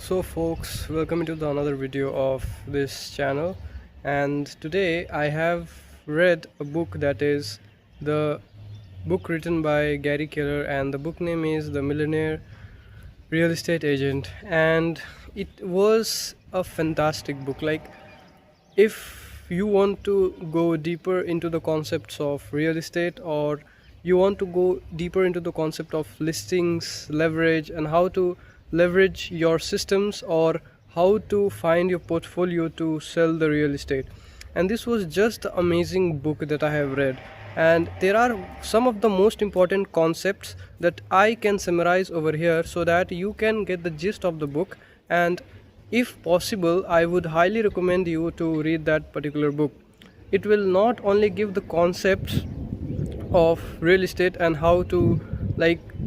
So folks, welcome to another video of this channel, and today I have read a book that is the book written by Gary Keller, and the book name is The Millionaire Real Estate Agent. And it was a fantastic book. Like, if you want to go deeper into the concepts of real estate, or you want to go deeper into the concept of listings, leverage, and how to leverage your systems, or how to find your portfolio to sell the real estate. And this was just the amazing book that I have read, and there are some of the most important concepts that I can summarize over here so that you can get the gist of the book. And if possible, I would highly recommend you to read that particular book. It will not only give the concepts of real estate and how to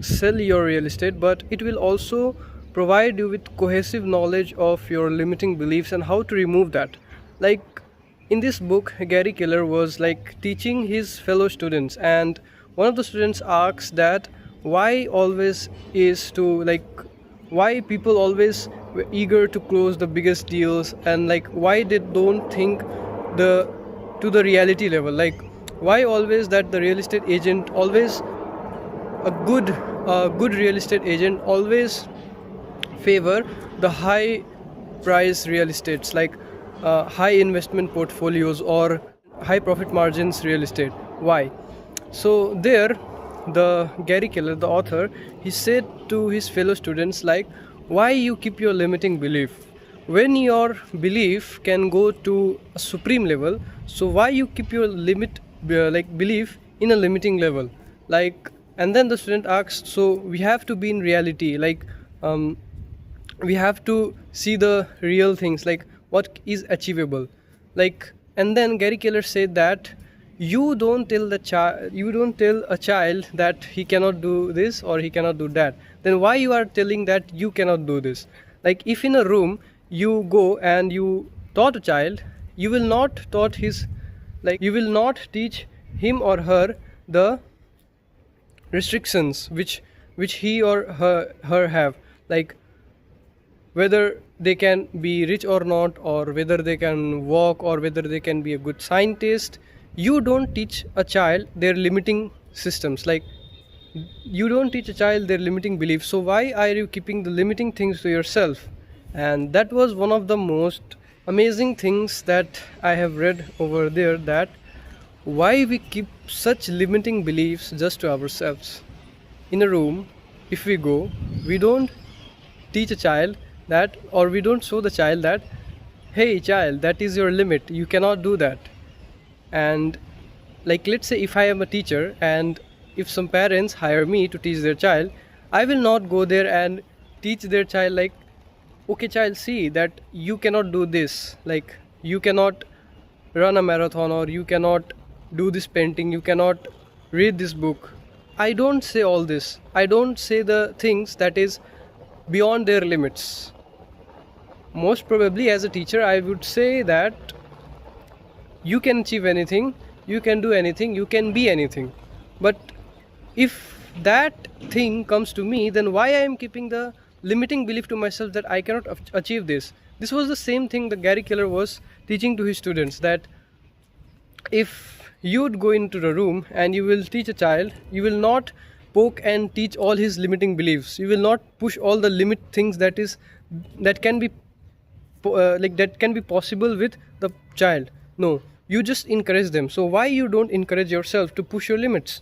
sell your real estate, but it will also provide you with cohesive knowledge of your limiting beliefs and how to remove that. Like, in this book, Gary Keller was teaching his fellow students, and one of the students asks that why always is to why people always were eager to close the biggest deals, and why they don't think the to the reality level. Why always that the real estate agent always a good real estate agent always favor the high price real estates, high investment portfolios or high profit margins real estate. Why? So there, the Gary Keller, the author, he said to his fellow students, why you keep your limiting belief when your belief can go to a supreme level? So why you keep your belief in a limiting level? And then the student asks, so we have to be in reality, we have to see the real things, what is achievable. And then Gary Keller said that you don't tell a child that he cannot do this or he cannot do that. Then why you are telling that you cannot do this? If in a room you go and you taught a child, you will not you will not teach him or her the restrictions which he or her have, whether they can be rich or not, or whether they can walk, or whether they can be a good scientist. You don't teach a child their limiting systems, you don't teach a child their limiting beliefs. So why are you keeping the limiting things to yourself? And that was one of the most amazing things that I have read over there, that why we keep such limiting beliefs just to ourselves. In a room, if we go, we don't teach a child that, or we don't show the child that, hey child, that is your limit, you cannot do that. And let's say if I am a teacher, and if some parents hire me to teach their child, I will not go there and teach their child okay child, see that you cannot do this, you cannot run a marathon, or you cannot do this painting, you cannot read this book. I don't say all this. I don't say the things that is beyond their limits. Most probably as a teacher, I would say that you can achieve anything, you can do anything, you can be anything. But if that thing comes to me, then why I am keeping the limiting belief to myself that I cannot achieve this? This was the same thing that Gary Keller was teaching to his students, that if you would go into the room and you will teach a child, you will not poke and teach all his limiting beliefs. You will not push all the limit things that can be that can be possible with the child. No, you just encourage them. So why you don't encourage yourself to push your limits?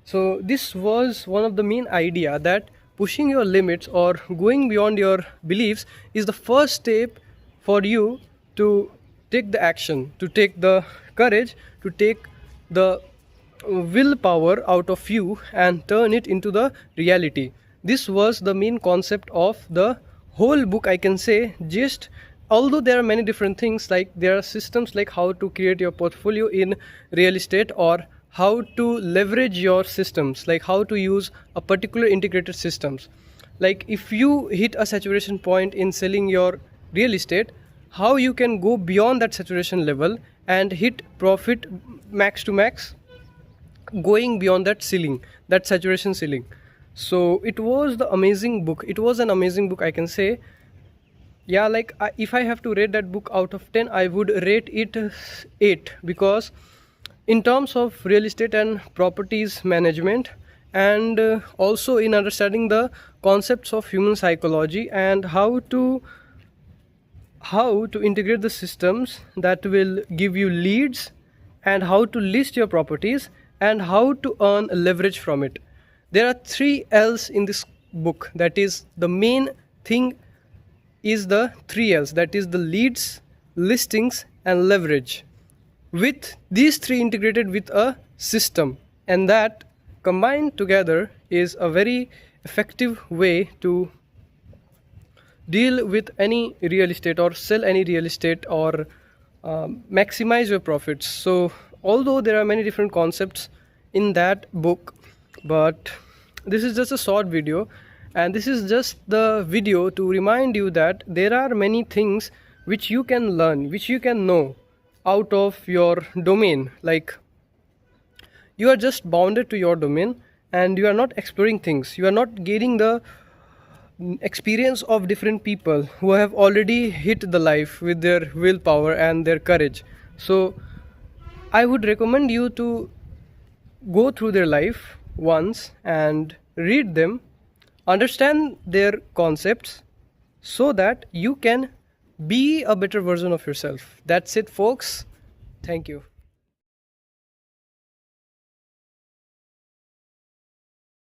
So this was one of the main idea, that pushing your limits or going beyond your beliefs is the first step for you to take the action, to take the courage, to take the willpower out of you and turn it into the reality. This was the main concept of the whole book, I can say. Just although there are many different things, there are systems like how to create your portfolio in real estate, or how to leverage your systems, how to use a particular integrated systems. If you hit a saturation point in selling your real estate, how you can go beyond that saturation level and hit profit max to max, going beyond that ceiling, that saturation ceiling. So it was the amazing book. It was an amazing book, I can say. Yeah, like if I have to rate that book out of 10, I would rate it 8, because in terms of real estate and properties management, and also in understanding the concepts of human psychology and how to integrate the systems that will give you leads, and how to list your properties, and how to earn leverage from it. There are 3 L's in this book. That is the main thing, is the 3 L's, that is the leads, listings, and leverage. With these 3 integrated with a system, and that combined together is a very effective way to deal with any real estate or sell any real estate, or maximize your profits. So although there are many different concepts in that book, but this is just a short video, and this is just the video to remind you that there are many things which you can learn, which you can know out of your domain. Like, you are just bounded to your domain, and you are not exploring things, you are not gaining the experience of different people who have already hit the life with their willpower and their courage. So I would recommend you to go through their life once and read them, understand their concepts, so that you can be a better version of yourself. That's it, folks. Thank you.